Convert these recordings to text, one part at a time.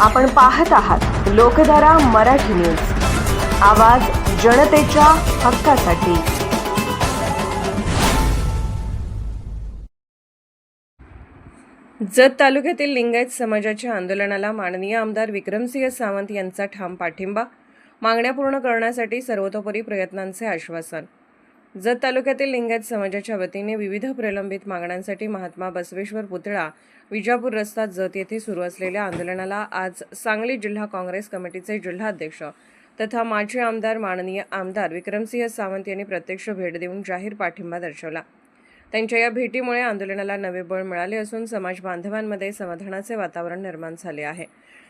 आपण पाहत आहात लोकधारा मराठी न्यूज, आवाज जनतेच्या हक्कासाठी। जत तालुक्यातील लिंगायत समाजाच्या आंदोलनाला माननीय आमदार विक्रमसिंह सावंत यांचा ठाम पाठिंबा, मागण्या पूर्ण करण्यासाठी सर्वतोपरी प्रयत्नांचे आश्वासन। जत तालुक्यातील लिंगायत समाजाच्या वतीने विविध प्रलंबित मागण्यांसाठी महात्मा बसवेश्वर पुतळा, विजापूर रस्ता जत येथे सुरू असलेल्या आंदोलनाला आज सांगली जिल्हा काँग्रेस कमिटीचे जिल्हाध्यक्ष तथा माजी आमदार माननीय आमदार विक्रमसिंह सावंत यांनी प्रत्यक्ष भेट देऊन जाहीर पाठिंबा दर्शवला। त्यांच्या या भेटीमुळे आंदोलनाला नवे बळ मिळाले असून समाज बांधवांमध्ये समाधानाचे वातावरण निर्माण झाले आहे।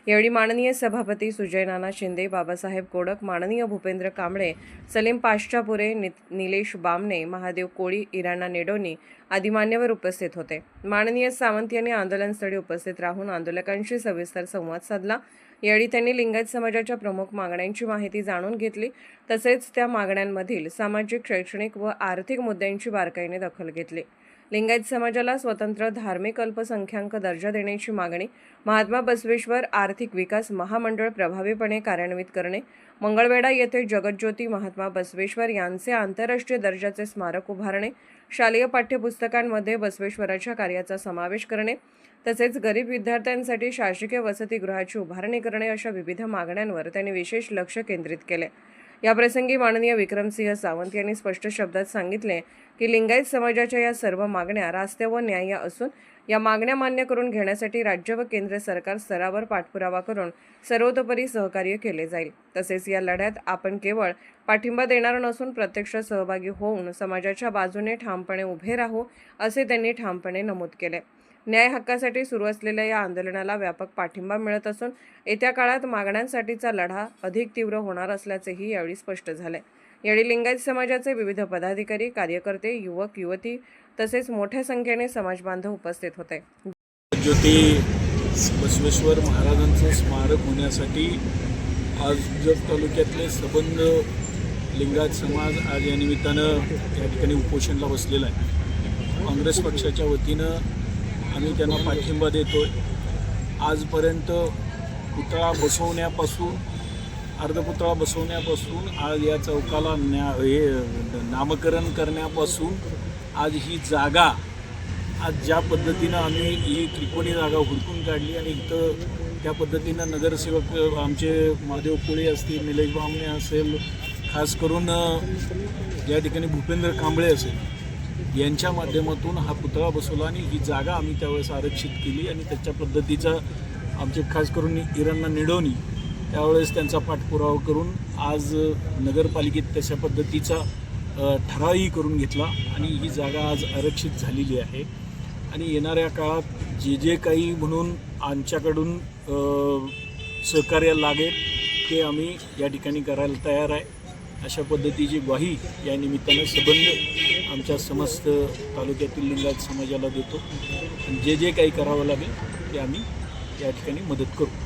यावेळी माननीय सभापती सुजय नाना शिंदे, बाबासाहेब कोडक, माननीय भूपेंद्र कांबळे, सलीम पाशचापुरे, निलेश बामणे, महादेव कोळी, इराणा नेडोनी आदी मान्यवर उपस्थित होते। माननीय सावंत यांनी आंदोलनस्थळी उपस्थित राहून आंदोलकांशी सविस्तर संवाद साधला। यावेळी त्यांनी लिंगायत समाजाच्या प्रमुख मागण्यांची माहिती जाणून घेतली, तसेच त्या मागण्यांमधील सामाजिक, शैक्षणिक व आर्थिक मुद्द्यांची बारकाईने दखल घेतली। लिंगायत समाजाला स्वतंत्र धार्मिक अल्पसंख्याक दर्जा देण्याची मागणी, महात्मा बसवेश्वर आर्थिक विकास महामंडळ प्रभावीपणे कार्यान्वित करणे, मंगळवेढा येथे जगज्योती महात्मा बसवेश्वर यांचे आंतरराष्ट्रीय दर्जाचे स्मारक उभारणे, शालेय पाठ्यपुस्तकांमध्ये बसवेश्वराच्या कार्याचा समावेश करणे, तसेच गरीब विद्यार्थ्यांसाठी शासकीय वसतिगृहाची उभारणी करणे अशा विविध मागण्यांवर त्यांनी विशेष लक्ष केंद्रित केले। याप्रसंगी माननीय विक्रमसिंह सावंत यांनी स्पष्ट शब्दात सांगितले की लिंगायत समाजाच्या या सर्व मागण्या रास्त व न्याय्य असून या मागण्या मान्य करून घेण्यासाठी राज्य व केंद्र सरकार स्तरावर पाठपुरावा करून सर्वतोपरी सहकार्य केले जाईल। तसेच या लढ्यात आपण केवळ पाठिंबा देणार नसून प्रत्यक्ष सहभागी होऊन समाजाच्या बाजूने ठामपणे उभे राहू, असे त्यांनी ठामपणे नमूद केले। न्याय हक्कासाठी सुरू असलेल्या या आंदोलनाला व्यापक पाठिंबा मिळत असून येत्या काळात मागण्यांसाठीचा लढा अधिक तीव्र होणार असल्याचेही यावेळी स्पष्ट झाले। यावेळी लिंगायत समाजाचे विविध पदाधिकारी, कार्यकर्ते, युवक, युवती तसेच मोठ्या संख्येने समाजबांधव उपस्थित होते। ज्योती बसवेश्वर महाराजांचं स्मारक होण्यासाठी आज जत तालुक्यातले सबंध लिंगायत समाज आज या निमित्तानं या ठिकाणी उपोषणला बसलेला आहे। काँग्रेस पक्षाच्या वतीनं आम्ही त्यांना पाठिंबा देतोय। आजपर्यंत पुतळा बसवण्यापासून, अर्धपुतळा बसवण्यापासून, आज या चौकाला नामकरण करण्यापासून, आज ही जागा, आज ज्या पद्धतीनं आम्ही ही त्रिकोणी जागा हुडकून काढली आणि इथं त्या पद्धतीनं नगरसेवक आमचे महादेव कोळी असतील, निलेश बामणे असेल, खास करून या ठिकाणी भूपेंद्र कांबळे असेल, यांच्या माध्यमातून हा पुतळा बसवला आणि ही जागा आम्ही त्यावेळेस आरक्षित केली आणि त्याच्या पद्धतीचा आमचे खास करून इराणा नेडोनी त्यावेळेस त्यांचा पाठपुरावा करून आज नगरपालिकेत तशा पद्धतीचा ठरावही करून घेतला आणि ही जागा आज आरक्षित झालेली आहे। आणि येणाऱ्या काळात जे काही म्हणून आमच्याकडून सहकार्य लागेल ते आम्ही या ठिकाणी करायला तयार आहे, अशा पद्धतीची ग्वाही या निमित्तानं सबंध आमच्या समस्त तालुक्यातील लिंगायत समाजाला देतो आणि जे काही करावं लागेल ते आम्ही या ठिकाणी मदत करू।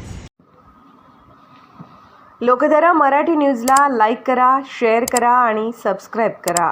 लोकधारा मराठी न्यूजला लाईक करा, शेअर करा आणि सबस्क्राईब करा।